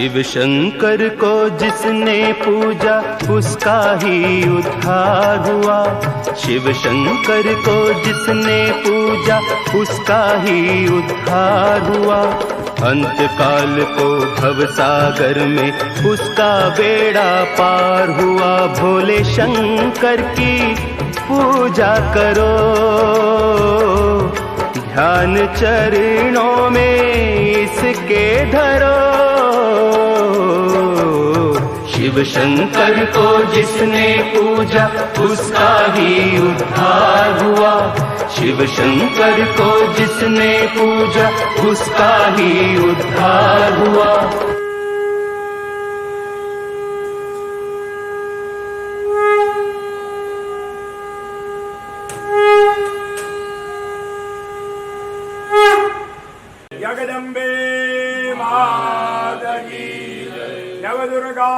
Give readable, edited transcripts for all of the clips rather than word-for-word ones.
शिव शंकर को जिसने पूजा उसका ही उद्धार हुआ। शिव शंकर को जिसने पूजा उसका ही उद्धार हुआ। अंत काल को भवसागर में उसका बेड़ा पार हुआ। भोले शंकर की पूजा करो, ध्यान चरणों में इसके धरो। शिव शंकर को जिसने पूजा उसका ही उद्धार हुआ। शिव शंकर को जिसने पूजा उसका ही उद्धार हुआ। जगदम्बे माता की जय, नवदुर्गा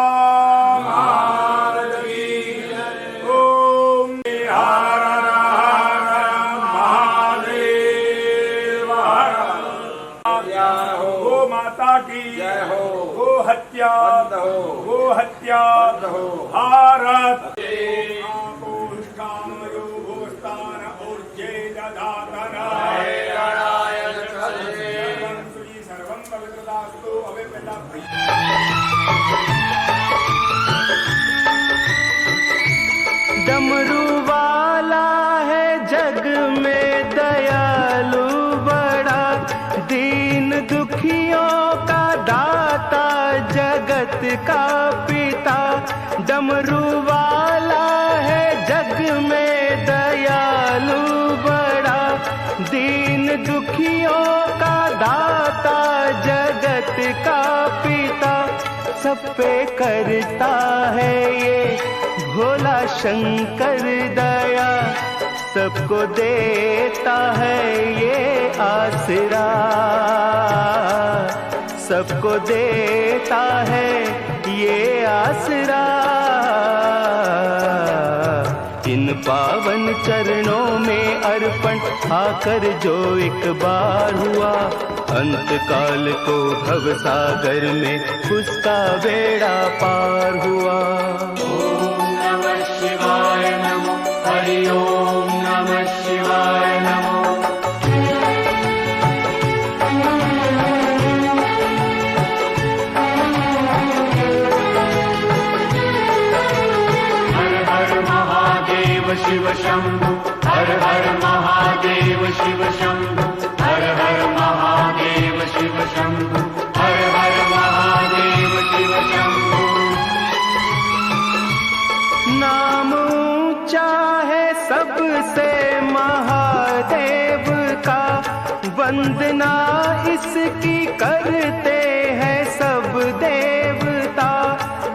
माता की जय। ओम हर हर महादेव हर। गो माता की जय हो। गो हत्या गो हत्या भारत डमरू वाला है जग में दयालु बड़ा, दीन दुखियों का दाता जगत का पिता। डमरू वाला है जग में दयालु बड़ा, दीन दुखियों का दाता जगत का पिता। सब पे करता है ये भोला शंकर दया, सबको देता है ये आसरा, सबको देता है ये आसरा। इन पावन चरणों में अर्पण आकर जो एक बार हुआ, अंत काल को भवसागर में उसका बेड़ा पार हुआ। ओम नमः शिवाय नमो, हरि ओम नमः शिवाय नमो। शिव शंभु हर हर महादेव, शिव शंभु हर हर महादेव, शिव शंभु हर हर महादेव, शिव शंभु। नाम ऊंचा है सबसे महादेव का, वंदना इसकी करते हैं सब देवता।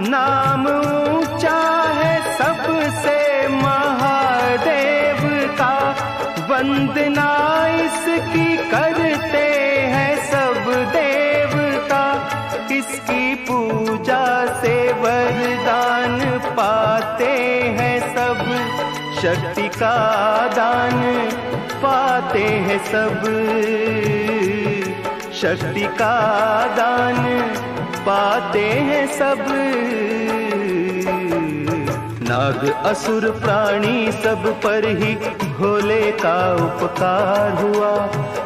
नाम ऊंचा है सबसे महादेव का, वंदना इसकी करते हैं सब देवता। इसकी पूजा से वरदान पाते हैं सब, शक्ति का दान पाते हैं सब, शक्ति का दान पाते हैं सब। नाग असुर प्राणी सब पर ही भोले का उपकार हुआ।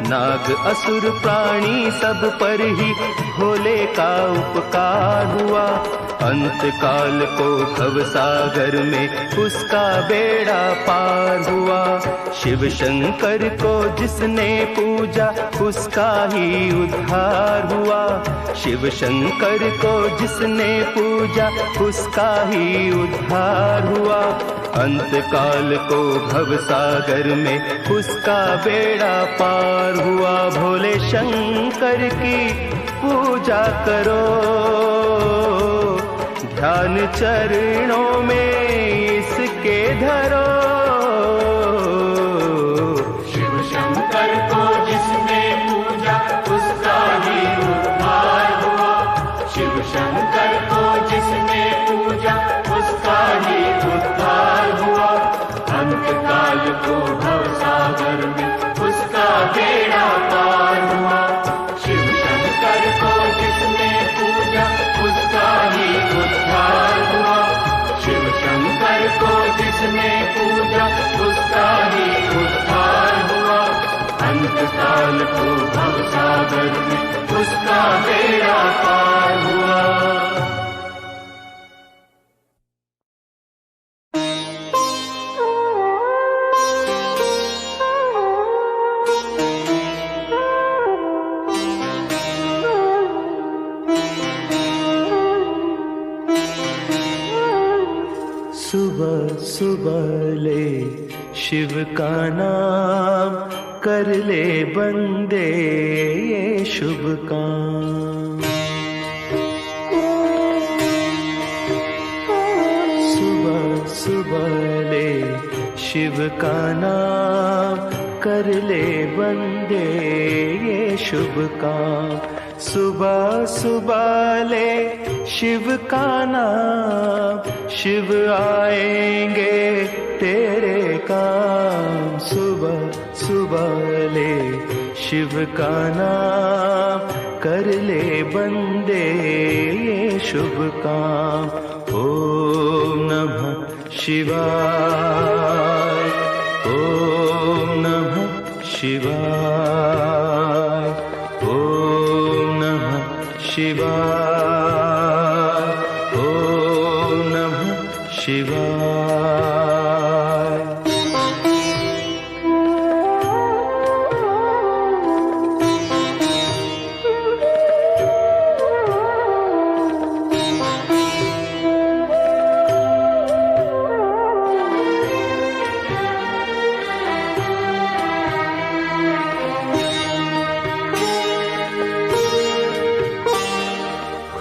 नाग असुर प्राणी सब पर ही भोले का उपकार हुआ। अंत काल को भवसागर में उसका बेड़ा पार हुआ। शिव शंकर को जिसने पूजा उसका ही उद्धार हुआ। शिव शंकर को जिसने पूजा उसका ही उद्धार हुआ। अंत काल को भवसागर में उसका बेड़ा पार हुआ। भोले शंकर की पूजा करो, ध्यान चरणों में इसके धरो। शिव शंकर को जिसने पूजा उसका ही उद्धार हुआ। शिव शंकर को जिसने पूजा उसका ही उद्धार हुआ। अंत काल को भवसागर में उसका बेड़ा पार हुआ। शिव शंकर को जिसने पूजा काल को भवसागर में उसका बेड़ा पार हुआ। सुबह सुबह ले शिव का नाम, कर ले बंदे ये शुभ काम। सुबह सुबह ले शिव का नाम, कर ले बंदे ये शुभ काम। सुबह सुबह ले शिव का नाम, शिव आएंगे तेरे काम। सुबह सुबह ले शिव का नाम, कर ले बंदे ये शुभ काम। ओम नमः शिवाय, ओम नमः शिवाय, ओम नमः शिवाय, ओम नमः शिवाय।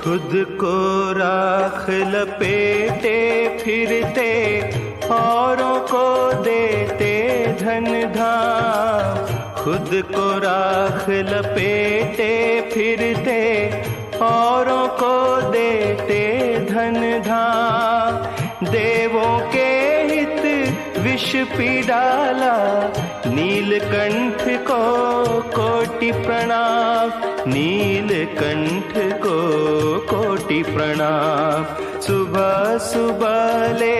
खुद को राख लपेटे फिरते, औरों को देते धन धाम। खुद को राख लपेटे फिरते, औरों को देते धन धाम। देवों के हित विष पी डाला, नीलकंठ को कोटि प्रणाम। नीलकंठ को कोटि प्रणाम। सुबह सुबह ले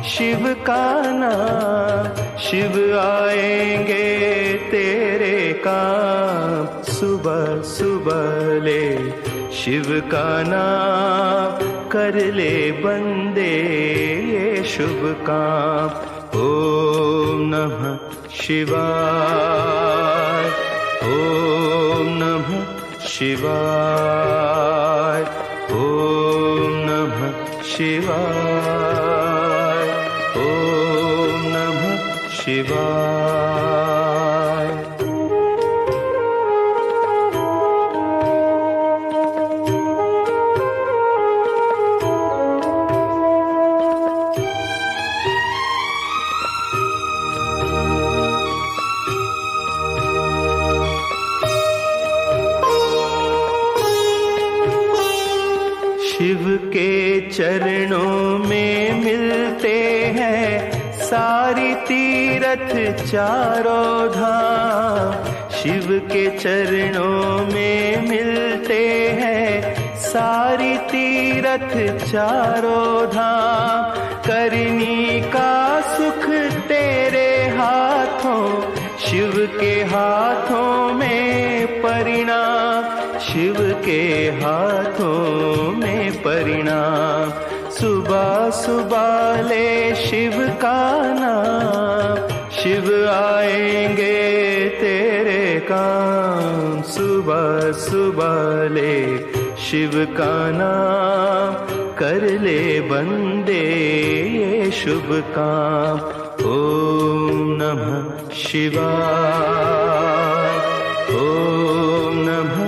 शिव का नाम, शिव आएंगे तेरे काम। सुबह सुबह ले शिव का नाम, कर ले बंदे ये शुभ काम। ओम नमः शिवाय, ओम नमः शिवाय, ओम नमः शिवाय, ओम नमः शिवाय। शिव के चरणों में मिलते हैं सारी तीरथ चारों धाम। शिव के चरणों में मिलते हैं सारी तीरथ चारों धाम। करनी का सुख तेरे हाथों, शिव के हाथों में परिणाम। शिव के हाथों में परिणाम। सुबह सुबह ले शिव का नाम, शिव आएंगे तेरे काम। सुबह सुबह ले शिव का नाम, कर ले बंदे ये शुभ काम। ओम नमः शिवाय, ओम नमः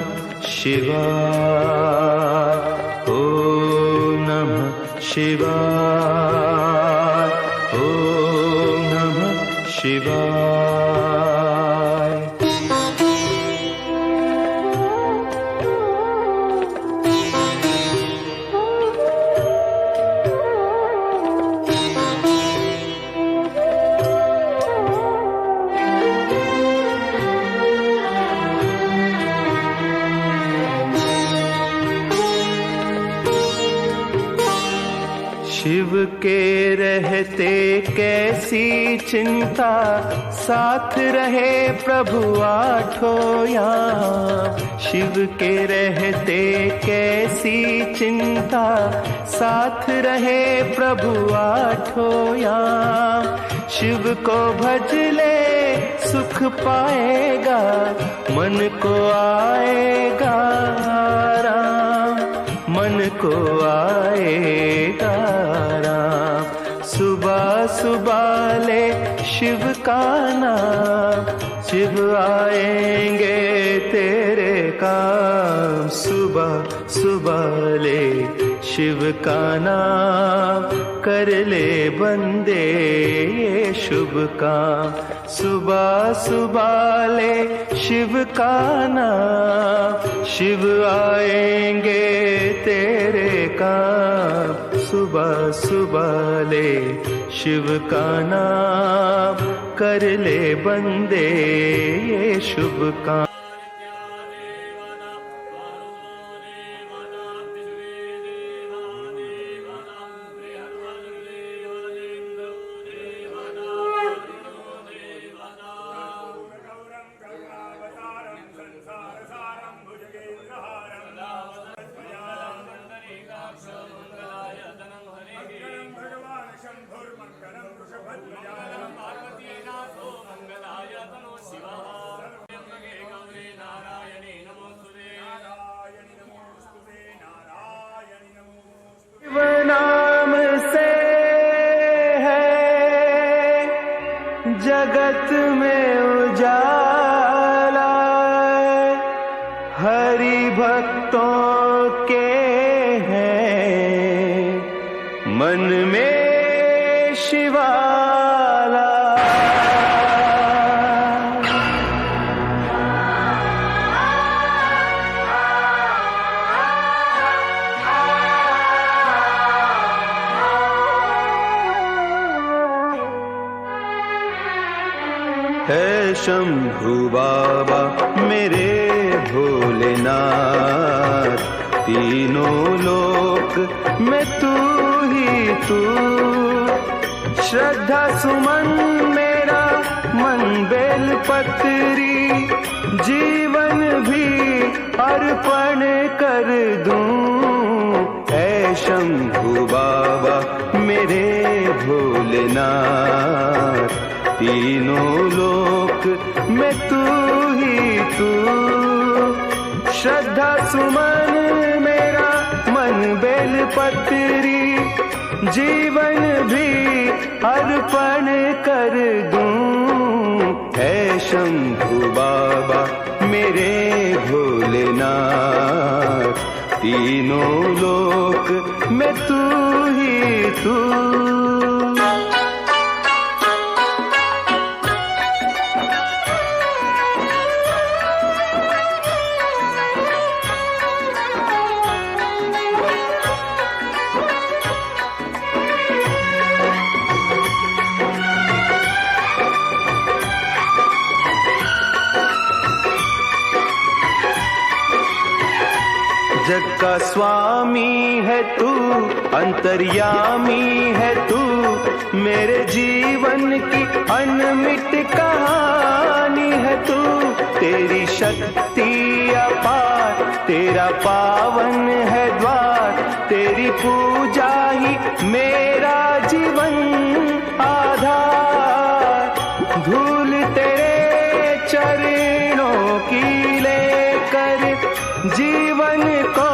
शिवाय, ओम नमः शिवाय, ओम नमः शिवाय। शिव के रहते कैसी चिंता, साथ रहे प्रभु आठों यहाँ। शिव के रहते कैसी चिंता, साथ रहे प्रभु आठों यहाँ। शिव को भज ले सुख पाएगा, मन को आएगा आराम, मन को आएगा आराम। सुबह सुबह ले शिव का नाम, शिव आएंगे तेरे काम। सुबह सुबह ले शिव का नाम, कर ले बंदे ये शुभ काम। सुबह सुबह ले शिव का नाम, शिव आएंगे तेरे काम। सुबह सुबह ले शिव का नाम, कर ले बंदे ये शुभ काम। नाम से है जगत में उजाला, हरि भक्तों के हैं मन में शिवाला। है शंभु बाबा मेरे भोलेनाथ, तीनों लोक में तू ही तू। श्रद्धा सुमन मेरा मन बेल पत्री, जीवन भी अर्पण कर दूं। है शंभु बाबा मेरे भोलेनाथ, तीनों लोक में तू ही तू। श्रद्धा सुमन मेरा मन बेल पत्री, जीवन भी अर्पण कर दूं। है शंभु बाबा मेरे भोलेनाथ, तीनों लोक में तू ही तू। जग का स्वामी है तू, अंतर्यामी है तू, मेरे जीवन की अनमिट कहानी है तू। तेरी शक्ति अपार, तेरा पावन है द्वार, तेरी पूजा ही मेरा जीवन आधार। धूल तेरे चरणों की लेकर जीवन को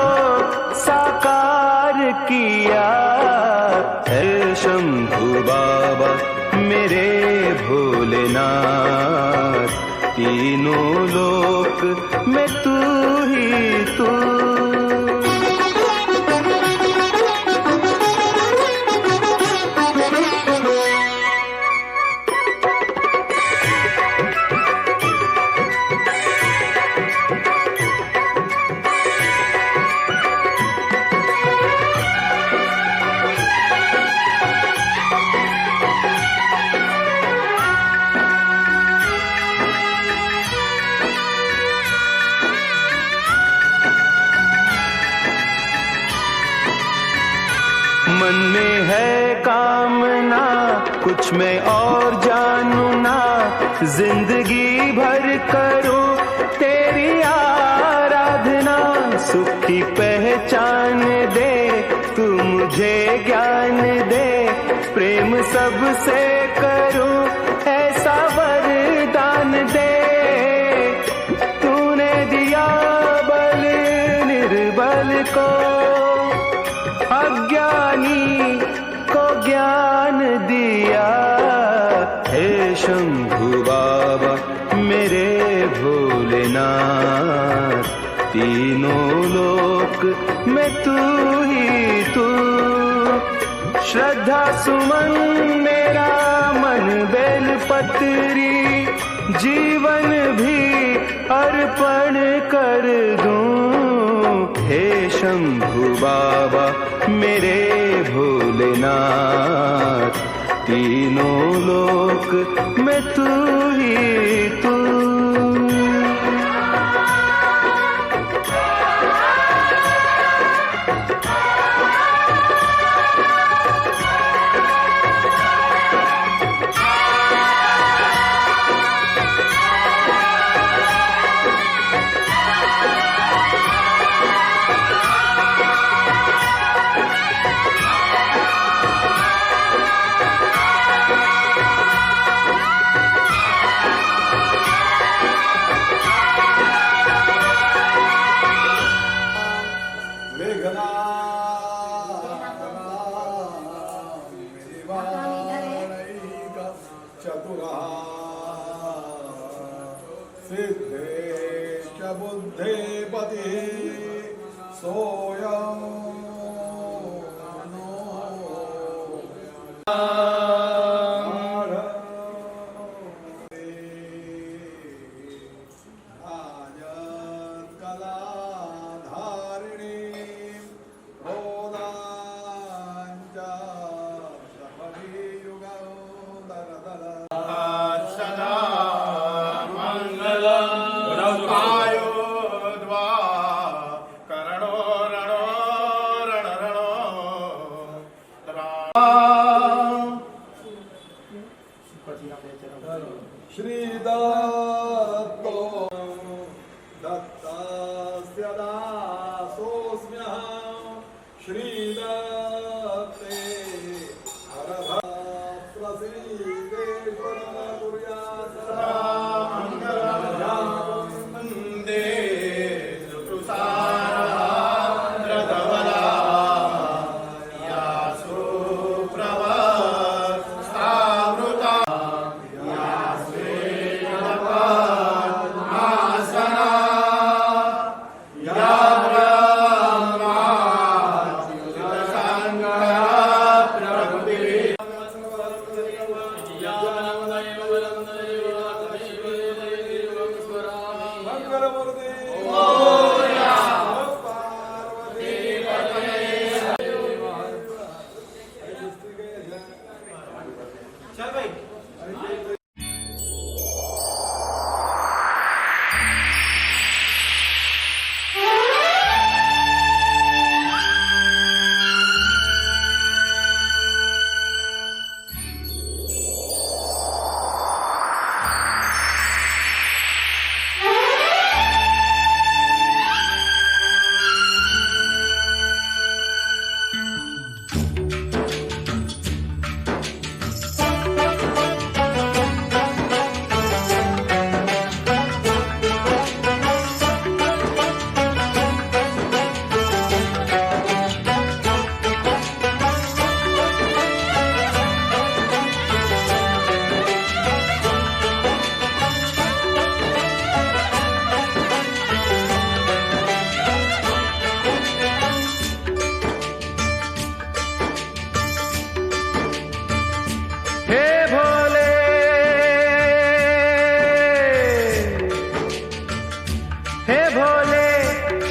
साकार किया। है शंभु बाबा मेरे भोलेनाथ, तीनों लोक में तू ही तू। जिंदगी भर करूं तेरी आराधना। सुखी पहचान दे तू मुझे ज्ञान दे, प्रेम सबसे करूं ऐसा वरदान दे। तूने दिया बल निर्बल को, अज्ञानी को ज्ञान दिया। हे शंभु बाबा मेरे भोलेनाथ, तीनों लोक में तू ही तू। श्रद्धा सुमन मेरा मन बेलपत्री, जीवन भी अर्पण कर दूं। हे शंभु बाबा मेरे भोलेनाथ, तीनों लोक में तू ही तू। सिद्धेश्च बुद्धेपति सोऽयं नो कलाधारिणी प्रोदाञ्च सफलीयुगौ दरदर श्रीदत्तो दत्तस्य दासोऽस्म्यहं श्रीदत्ते हरभा प्रसीदेश्वर कुर्यात् वन्दे सुप्रसारद्रधवला या सुप्रवस्तावृता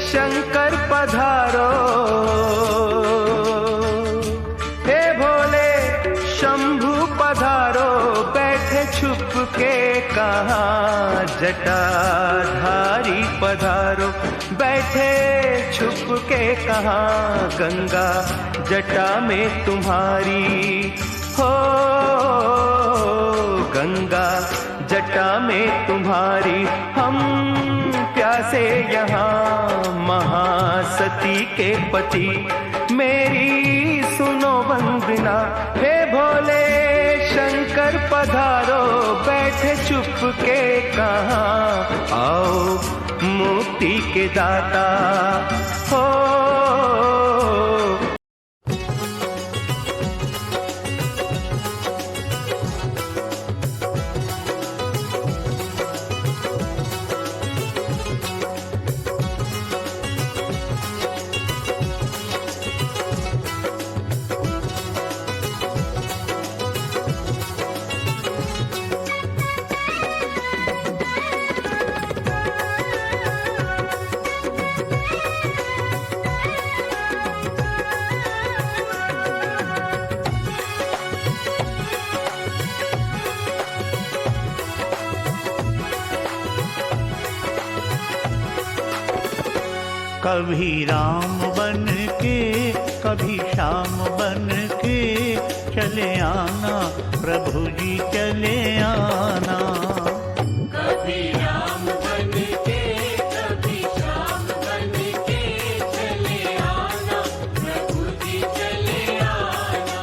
शंकर पधारो, हे भोले शंभु पधारो। बैठे छुप के कहाँ जटाधारी पधारो, बैठे छुप के कहाँ गंगा जटा में तुम्हारी हो। गंगा जटा में तुम्हारी हम प्यासे यहाँ महासती के पति मेरी सुनो वंदना। हे भोले शंकर पधारो बैठे चुप के कहाँ आओ मुक्ति के दाता हो। कभी राम बन के कभी श्याम बन के चले आना प्रभु जी चले आना। कभी राम बन के कभी श्याम बन के चले आना प्रभु जी चले आना।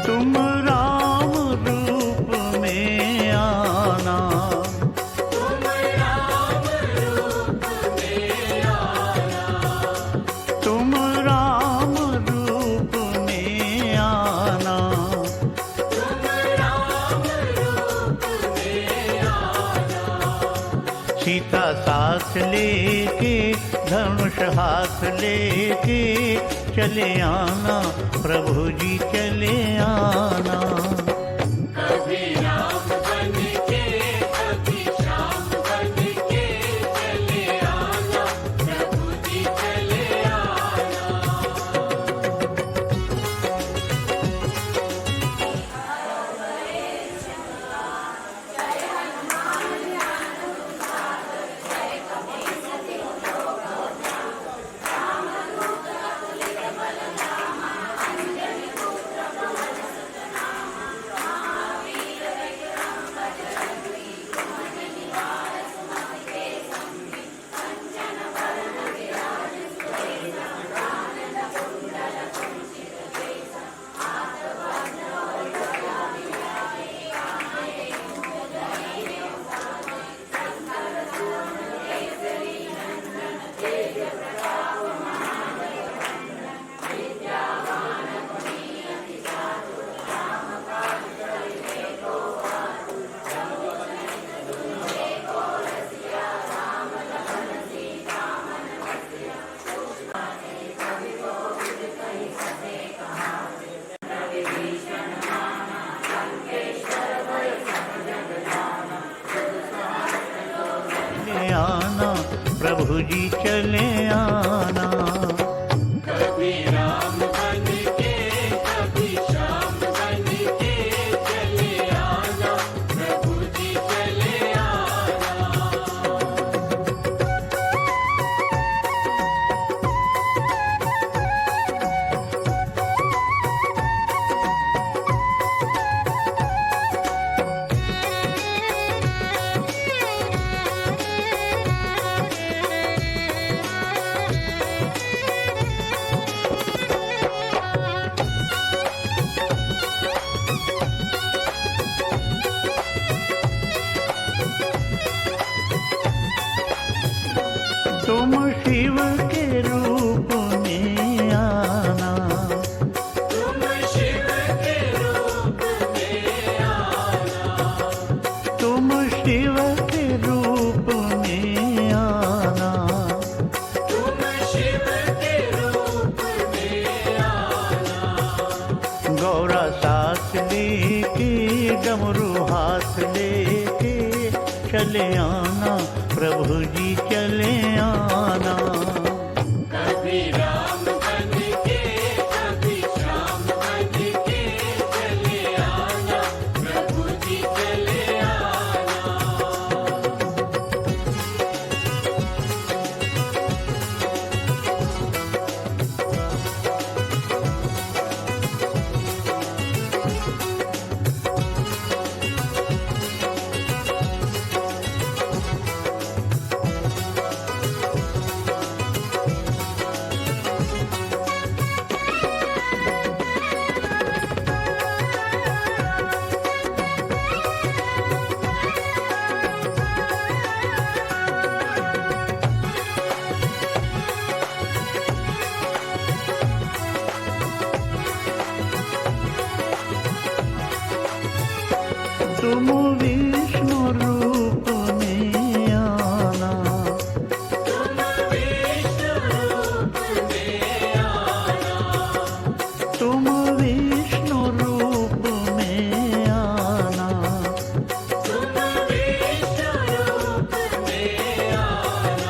तुम राम रूप में आना, तुम राम रूप में आना, तुम राम रूप में आना। तुम राम रूप में आना। सीता साथ लेके धनुष हाथ लेके चले आना प्रभु जी चले आना। कभी राम बन के कभी श्याम बन के चले आना प्रभु जी चले आना। आना प्रभु जी चले आना। कभी राम बन के कभी श्याम बन के चले आना प्रभु जी चले आना। डमरू हाथ लेके चले आना, प्रभु जी चले आना। कभी राम बन के कभी श्याम बन के चले आना, प्रभु जी चले आना। तुम विष्णु रूप में आना, तुम विष्णु रूप में आना, तुम विष्णु रूप में आना। तुम विष्णु रूप में आना।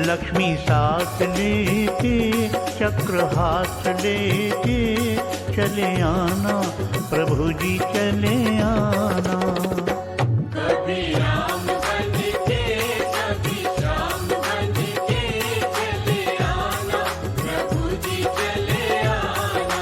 लक्ष्मी साथ लेके चक्र हाथ लेके चले आना, प्रभु जी चले आना। कभी राम बन के कभी श्याम बन के चले आना, प्रभु जी चले आना।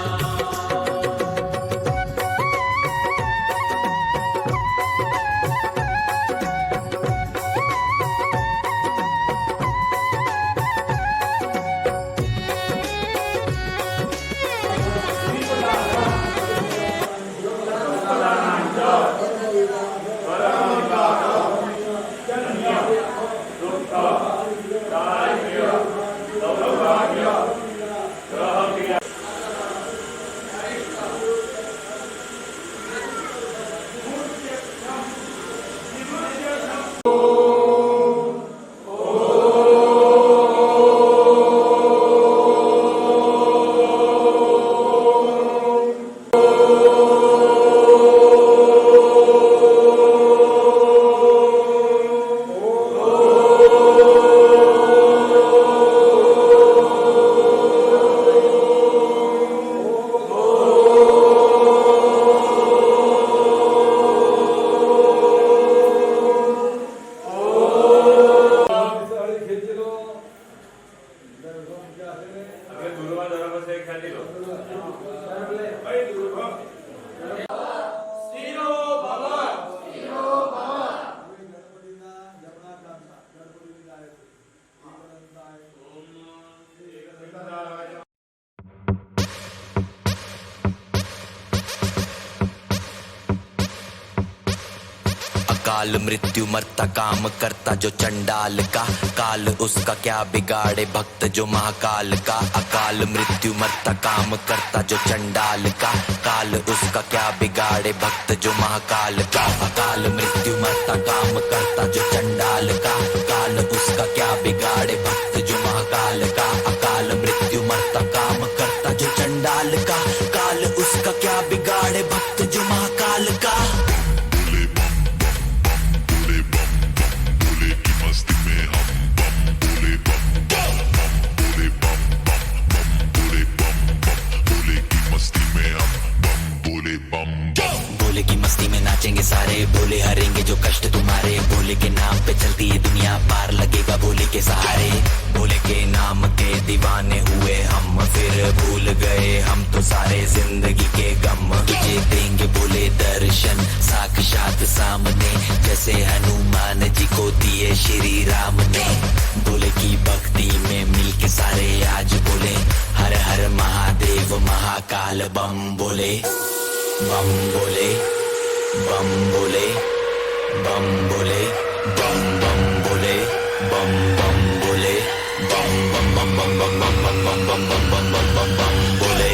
काल मृत्यु मरता काम करता जो चंडाल का, काल उसका क्या बिगाड़े भक्त जो महाकाल का। अकाल मृत्यु मरता काम करता जो चंडाल का, काल उसका क्या बिगाड़े भक्त जो महाकाल का। अकाल मृत्यु मरता काम करता जो चंडाल का, काल उसका क्या बिगाड़े भक्त जो महाकाल का। अकाल मृत्यु मरता काम करता जो चंडाल का, काल उसका क्या बिगाड़े भक्त जो महाकाल का। भोले की मस्ती में नाचेंगे सारे, भोले हरेंगे जो कष्ट तुम्हारे। भोले के नाम पे चलती है दुनिया, पार लगेगा भोले के सहारे। भोले के नाम के दीवाने हुए हम, फिर भूल गए हम तो सारे जिंदगी के गम। तुझे देंगे भोले दर्शन साक्षात सामने, जैसे हनुमान जी को दिए श्री राम ने। भोले की भक्ति में मिलके सारे आज बोले, हर हर महादेव महाकाल बम बोले। बम बोले, बम बोले, बम बोले, बम बम बोले, बम बम बोले, बम बम बम बम बम बम बम बम बम बम बम बम बम बोले।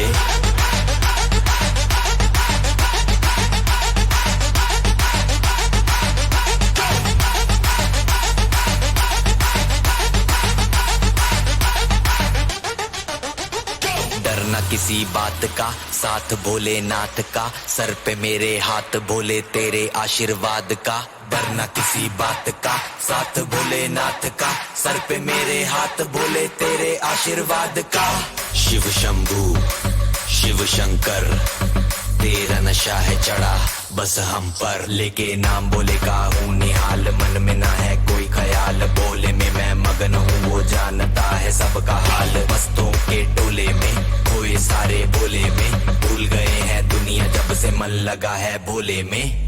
किसी बात का, साथ भोलेनाथ का, सर पे मेरे हाथ भोले तेरे आशीर्वाद का। वरना किसी बात का, साथ भोलेनाथ का, सर पे मेरे हाथ भोले तेरे आशीर्वाद का। शिव शंभू शिव शंकर तेरा नशा है चढ़ा बस हम पर, लेके नाम बोले का हूँ निहाल, मन में ना है कोई ख्याल, बोले में मैं मगन हूँ वो जानता है सबका हाल। मस्तों के टोले में खोए सारे बोले में, भूल गए हैं दुनिया जब से मन लगा है भोले में।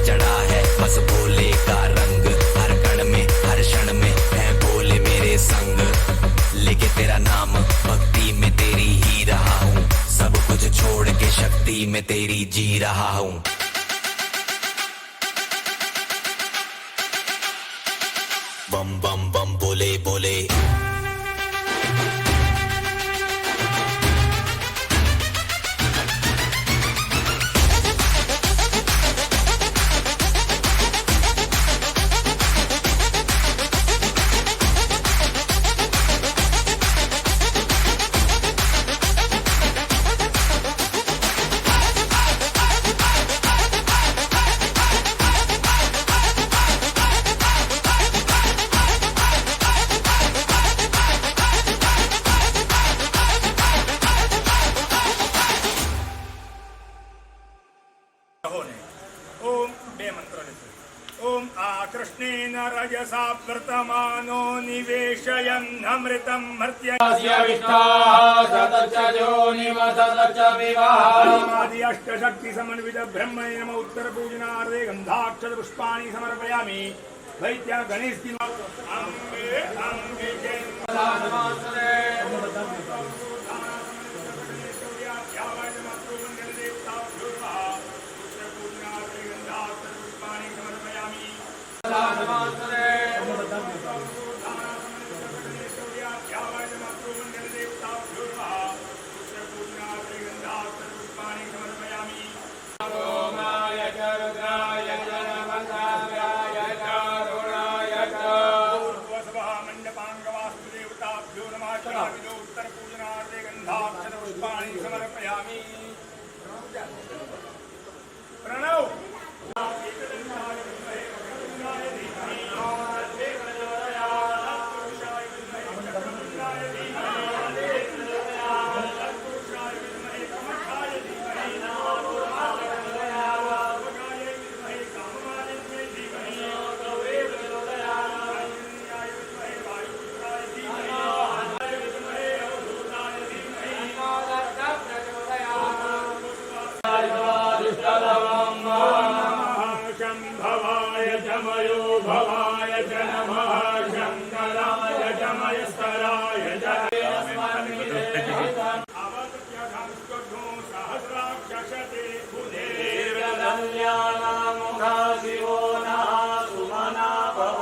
चढ़ा है बस भोले का रंग, हर कण में हर क्षण में है भोले मेरे संग, लेके तेरा नाम भक्ति में तेरी ही रहा हूँ, सब कुछ छोड़ के शक्ति में तेरी जी रहा हूँ। बम बम बम बोले बोले। ओम बे मंत्र लेते। ओम आकृष्णेन रजसा वर्तमानो निवेशयन् अमृतं मर्त्य आदि अष्टशक्ति समन्वित ब्रह्मणे नमः। उत्तर पूजनार्थे गंधाक्षत पुष्पाणि समर्पयामि। वैद्य गणेश की अंगे अंगे उत्तर पूजनार्थे गंधाक्षत पुष्पाणि समर्पयामि। प्रणव शंभवाय जमयो भवाय च नमः। शंकराय जमयस्तराय सहस्राक्षते शिवो नः सुमना भव।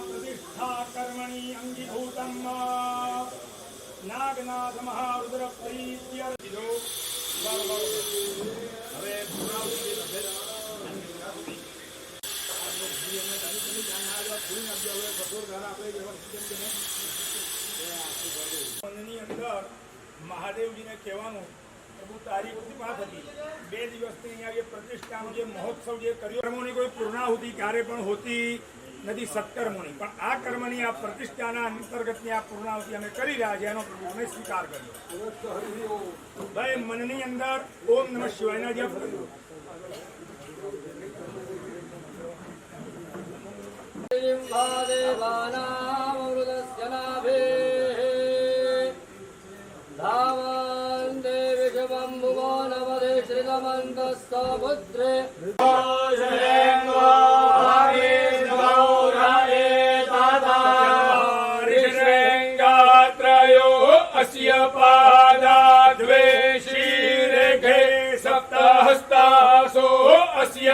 प्रतिष्ठा कर्मणि अंगीभूतं नागनाथ महारुद्र प्रीत्य અંદર મહાદેવજીને કહેવાનું પ્રભુ તારી કૃપા થકી 2 દિવસથી અહીંયા જે પ્રતિષ્ઠાનો જે મહોત્સવ જે કર્યો કર્મોની કોઈ પૂર્ણાહુતિ ક્યારે પણ હોતી નથી સત્કર્મોની, પણ આ કર્મની આ પ્રતિષ્ઠાના અંતર્ગતની આ પૂર્ણાહુતિ અમે કરી રહ્યા છીએ, એનો પ્રભુ અમે સ્વીકાર કર્યો. ભાઈ મનની અંદર ઓમ નમઃ શિવાયના જપ કર્યો. अस्य पादा द्वे शीर्घे सप्तहस्तासो अस्य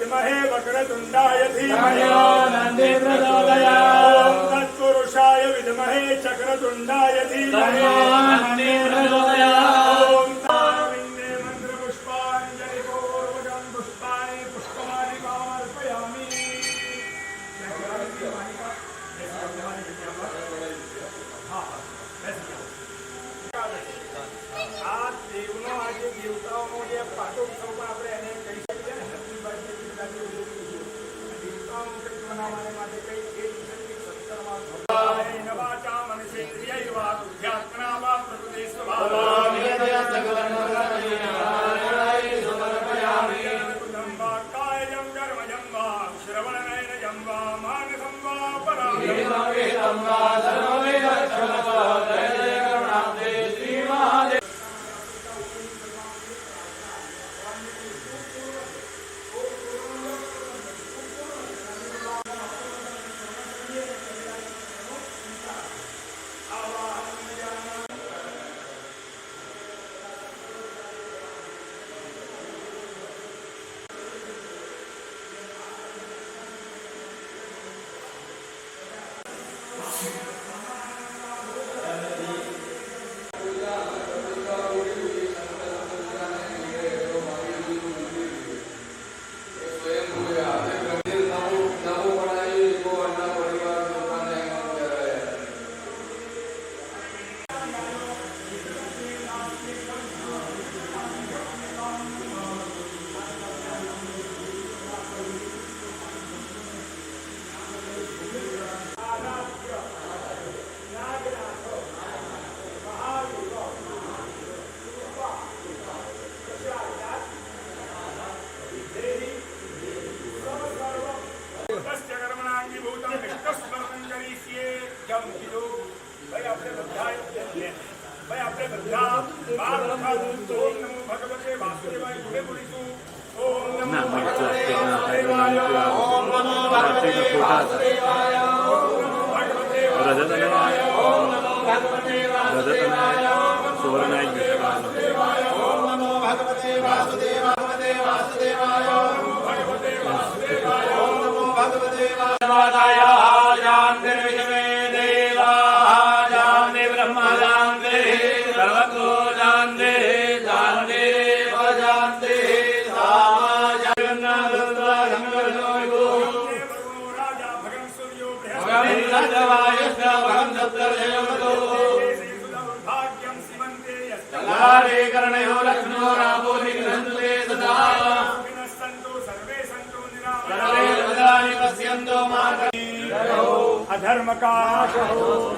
विद्महे वक्रतुण्डाय धीमहि ॐ तत्पुरुषाय विद्महे चक्रतुण्डाय धीमहि ॐ ताविन्ने मन्त्रपुष्पाञ्जलिपूर्वकं पुष्पाणि पुष्पमालिकामर्पयामि। આ દેવનો આજે દેવતાઓનો જે પાટોત્સવ પણ આપણે એને કહી શકીએ ને હેપી બર્થડે દેવતાઓનું કંઈક મનાવવાને માટે કંઈક એ દિવસની 17માં નવાચા મનસેન્દ્રિયૈર્વા બુદ્ધ્યાત્મના વા પ્રકૃતે સ્વભાવાય કાયજં કર્મજં વા શ્રવણનયનજં વા માનસં વા પરામર્શં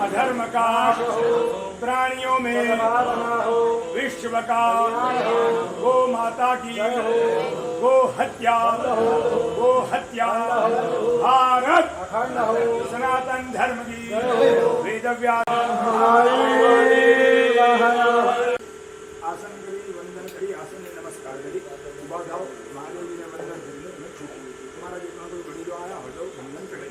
अधर्म का प्राणियों में विश्व का गो माता की गो हत्या भारत सनातन धर्म की वेद व्यास आसन करी वंदन करी आसन में नमस्कार करी उभा जाओ महादेव जी ने वंदन करी तुम्हारा जितना कोई वडीलो आया हो तो वंदन करे।